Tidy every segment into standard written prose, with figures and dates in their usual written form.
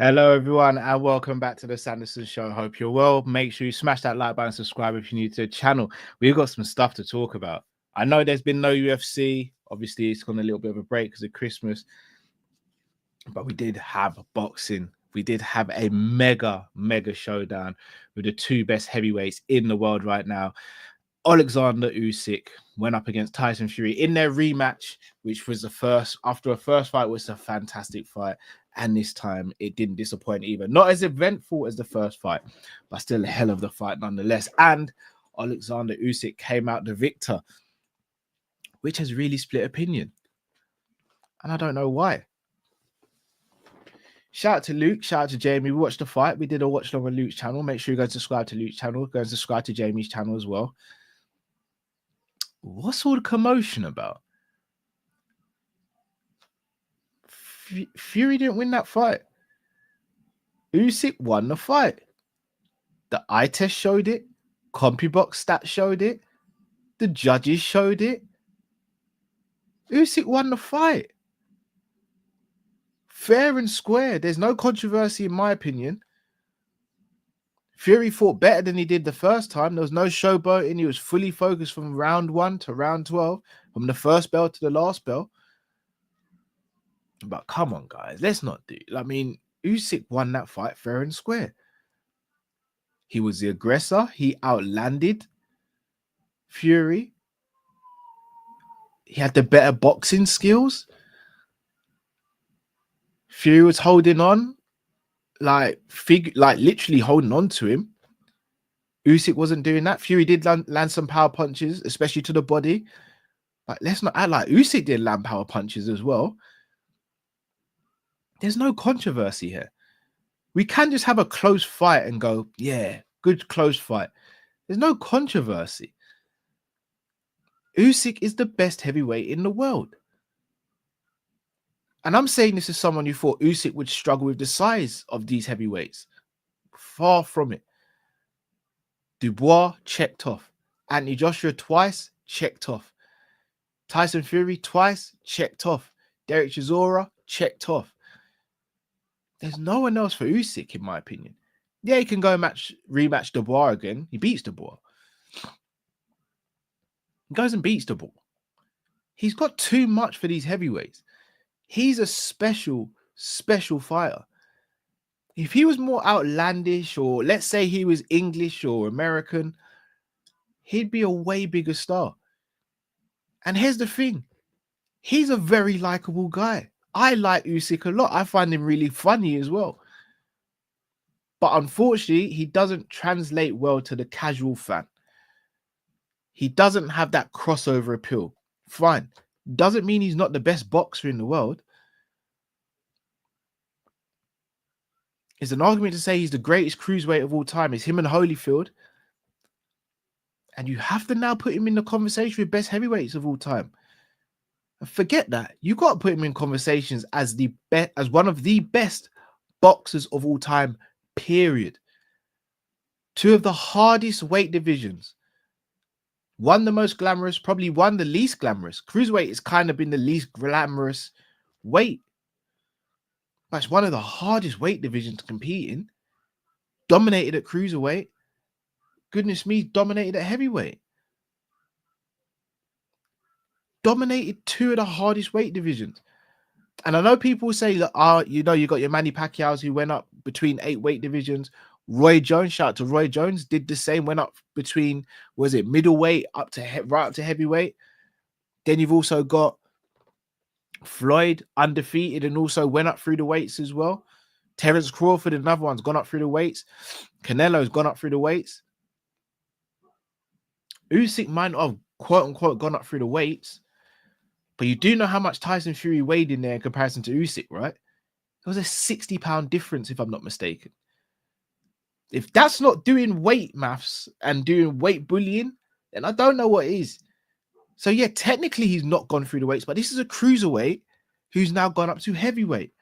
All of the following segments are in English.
Hello, everyone, and welcome back to the Sanderson Show. Hope you're well. Make sure you smash that like button, subscribe if you're new to the channel. We've got some stuff to talk about. I know there's been no UFC. Obviously, it's gone a little bit of a break because of Christmas, but we did have boxing. We did have a mega showdown with the two best heavyweights in the world right now. Alexander Usyk went up against Tyson Fury in their rematch, which was the first, after a first fight, was a fantastic fight. And this time it didn't disappoint either. Not as eventful as the first fight, but still a hell of the fight nonetheless. And Alexander Usyk came out the victor, which has really split opinion. And I don't know why. Shout out to Luke, shout out to Jamie. We watched the fight. We did a watch along on Luke's channel. Make sure you go subscribe to Luke's channel. Go and subscribe to Jamie's channel as well. What's all the commotion about? Fury didn't win that fight. Usyk won the fight. The eye test showed it. CompuBox stats showed it. The judges showed it. Usyk won the fight. Fair and square. There's no controversy in my opinion. Fury fought better than he did the first time. There was no showboating. He was fully focused from round 1 to round 12, from the first bell to the last bell. But come on, guys, let's not do. I mean, Usyk won that fight fair and square. He was the aggressor. He outlanded Fury. He had the better boxing skills. Fury was holding on. Like literally holding on to him. Usyk wasn't doing that. Fury did land some power punches, especially to the body. But let's not act like Usyk did land power punches as well. There's no controversy here. We can just have a close fight and go, yeah, good close fight. There's no controversy. Usyk is the best heavyweight in the world. And I'm saying this as someone who thought Usyk would struggle with the size of these heavyweights. Far from it. Dubois, checked off. Anthony Joshua twice, checked off. Tyson Fury twice, checked off. Derek Chisora, checked off. There's no one else for Usyk, in my opinion. Yeah, he can go rematch Dubois again. He beats Dubois. He goes and beats Dubois. He's got too much for these heavyweights. He's a special fighter. If he was more outlandish, or let's say he was English or American, he'd be a way bigger star. And here's the thing. He's a very likable guy. I like Usyk a lot. I find him really funny as well. But unfortunately, he doesn't translate well to the casual fan. He doesn't have that crossover appeal. Fine. Doesn't mean he's not the best boxer in the world. It's an argument to say he's the greatest cruiserweight of all time. It's him and Holyfield. And you have to now put him in the conversation with best heavyweights of all time. And forget that. You got to put him in conversations as one of the best boxers of all time, period. Two of the hardest weight divisions. One the most glamorous, probably one the least glamorous. Cruiserweight has kind of been the least glamorous weight. But it's one of the hardest weight divisions to compete in. Dominated at cruiserweight. Goodness me, dominated at heavyweight. Dominated two of the hardest weight divisions. And I know people say, look, you got your Manny Pacquiao's who went up between 8 weight divisions. Roy Jones, shout out to Roy Jones, did the same, went up between, middleweight up to right up to heavyweight. Then you've also got Floyd, undefeated, and also went up through the weights as well. Terence Crawford, another one's gone up through the weights. Canelo's gone up through the weights. Usyk might not have, quote unquote, gone up through the weights, but you do know how much Tyson Fury weighed in there in comparison to Usyk, right? It was a 60-pound difference, if I'm not mistaken. If that's not doing weight maths and doing weight bullying, then I don't know what is. So yeah, technically he's not gone through the weights, but this is a cruiserweight who's now gone up to heavyweight.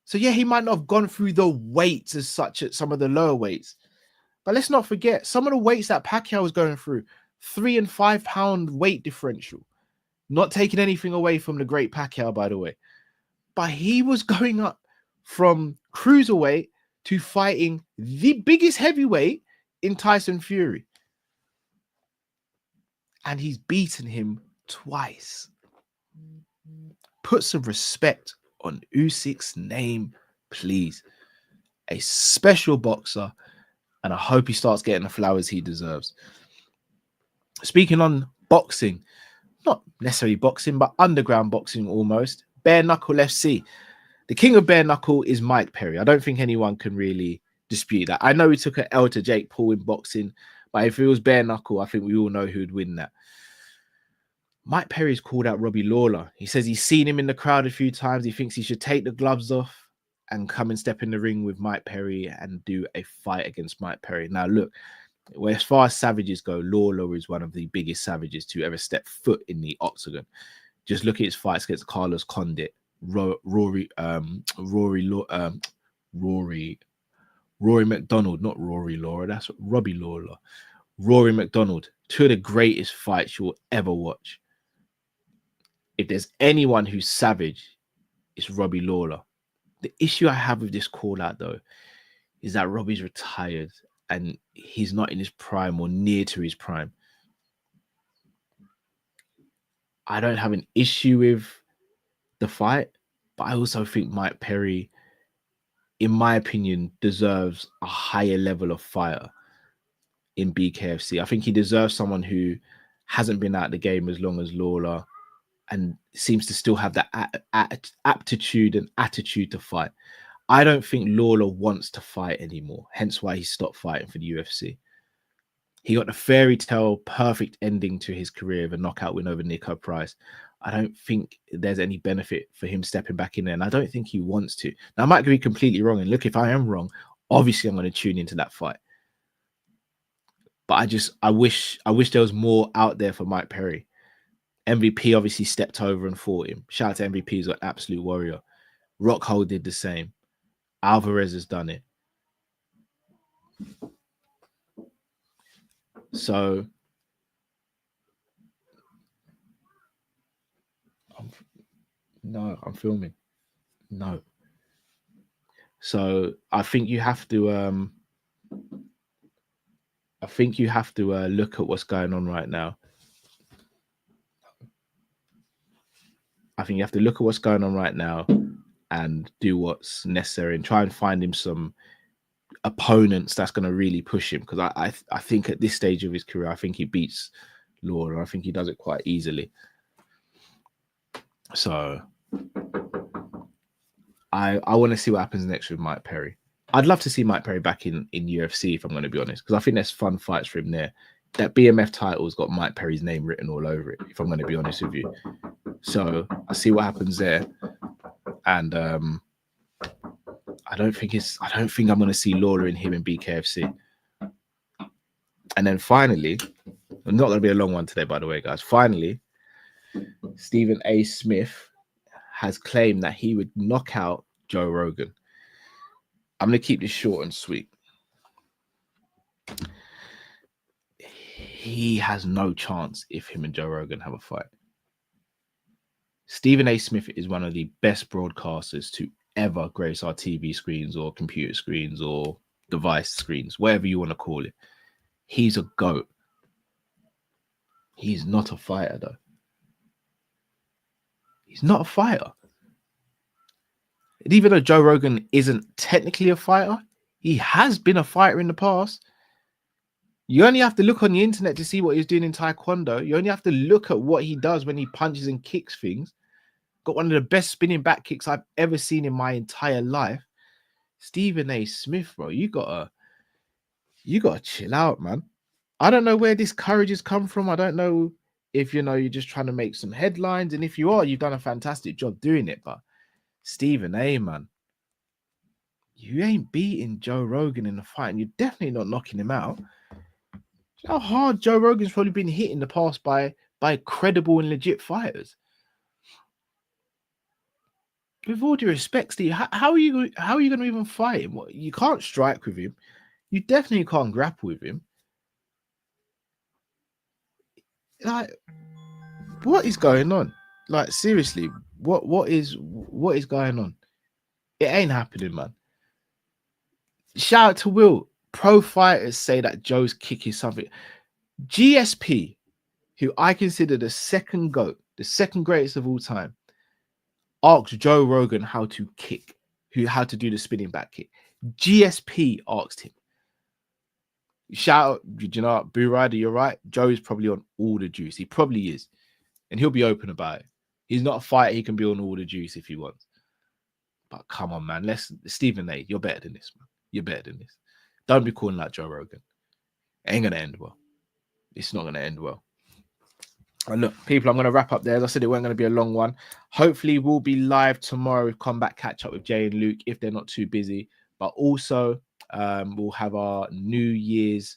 So yeah, he might not have gone through the weights as such at some of the lower weights. But let's not forget, some of the weights that Pacquiao was going through, 3 and 5 pound weight differential. Not taking anything away from the great Pacquiao, by the way. But he was going up from cruiserweight to fighting the biggest heavyweight in Tyson Fury. And he's beaten him twice. Put some respect on Usyk's name, please. A special boxer, and I hope he starts getting the flowers he deserves. Speaking on boxing, not necessarily boxing, but underground boxing almost, Bare Knuckle FC. The king of bare knuckle is Mike Perry. I don't think anyone can really dispute that. I know he took an L to Jake Paul in boxing, but if it was bare knuckle, I think we all know who'd win that. Mike Perry's called out Robbie Lawler. He says he's seen him in the crowd a few times. He thinks he should take the gloves off and come and step in the ring with Mike Perry and do a fight against Mike Perry. Now, look, as far as savages go, Lawler is one of the biggest savages to ever step foot in the octagon. Just look at his fights against Carlos Condit, Rory McDonald, not Rory Lawler. That's Robbie Lawler. Rory McDonald, two of the greatest fights you'll ever watch. If there's anyone who's savage, it's Robbie Lawler. The issue I have with this call out, though, is that Robbie's retired and he's not in his prime or near to his prime. I don't have an issue with the fight, but I also think Mike Perry, in my opinion, deserves a higher level of fighter in BKFC. I think he deserves someone who hasn't been out of the game as long as Lawler and seems to still have that aptitude and attitude to fight. I don't think Lawler wants to fight anymore, hence why he stopped fighting for the UFC. He got a fairy tale perfect ending to his career with a knockout win over Nico Price. I don't think there's any benefit for him stepping back in there, and I don't think he wants to. Now, I might be completely wrong, and look, if I am wrong, obviously I'm going to tune into that fight. But I wish there was more out there for Mike Perry. MVP obviously stepped over and fought him. Shout out to MVP, he's an absolute warrior. Rockhold did the same. Alvarez has done it. So I'm filming. No. So I think you have to look at what's going on right now. I think you have to look at what's going on right now and do what's necessary and try and find him some opponents that's going to really push him. Because I think at this stage of his career, I think he beats Lawler. I think he does it quite easily. So I want to see what happens next with Mike Perry. I'd love to see Mike Perry back in UFC, if I'm going to be honest, because I think there's fun fights for him there. That BMF title's got Mike Perry's name written all over it, if I'm going to be honest with you. So I see what happens there. And I don't think I'm going to see Lawler in him in BKFC. And then finally, not going to be a long one today, by the way, guys. Finally, Stephen A. Smith has claimed that he would knock out Joe Rogan. I'm going to keep this short and sweet. He has no chance if him and Joe Rogan have a fight. Stephen A. Smith is one of the best broadcasters to ever grace our TV screens or computer screens or device screens, whatever you want to call it. He's a GOAT. He's not a fighter, though. He's not a fighter. And even though Joe Rogan isn't technically a fighter, he has been a fighter in the past. You only have to look on the internet to see what he's doing in Taekwondo. You only have to look at what he does when he punches and kicks things. Got one of the best spinning back kicks I've ever seen in my entire life. Stephen A. Smith, bro, you gotta chill out, man. I don't know where this courage has come from. I don't know if you're just trying to make some headlines, and if you are, you've done a fantastic job doing it. But Stephen A., man, you ain't beating Joe Rogan in the fight, and you're definitely not knocking him out. You know how hard Joe Rogan's probably been hit in the past by credible and legit fighters. With all due respect, Steve, how are you going to even fight him? You can't strike with him. You definitely can't grapple with him. Like, what is going on? Like, seriously, what is going on? It ain't happening, man. Shout out to Will. Pro fighters say that Joe's kick is something. GSP, who I consider the second GOAT, the second greatest of all time, asked Joe Rogan how to kick, how to do the spinning back kick. GSP asked him. Shout out, you know what, Boo Rider, you're right. Joe is probably on all the juice. He probably is. And he'll be open about it. He's not a fighter. He can be on all the juice if he wants. But come on, man. Stephen A., you're better than this, man. You're better than this. Don't be calling like Joe Rogan. It ain't going to end well. It's not going to end well. And look, people, I'm going to wrap up there. As I said, it wasn't going to be a long one. Hopefully, we'll be live tomorrow with Combat Catch Up with Jay and Luke if they're not too busy. But also, we'll have our New Year's,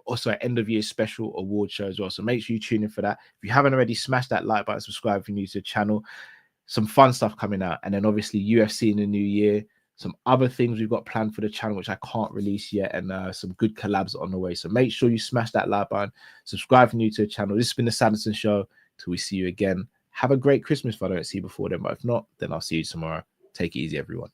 also an end of year special award show as well. So make sure you tune in for that. If you haven't already, smash that like button, subscribe if you're new to the channel. Some fun stuff coming out. And then obviously UFC in the new year. Some other things we've got planned for the channel, which I can't release yet, and some good collabs on the way. So make sure you smash that like button, subscribe if you're new to the channel. This has been the Sanderson Show. Till we see you again. Have a great Christmas if I don't see you before then. But if not, then I'll see you tomorrow. Take it easy, everyone.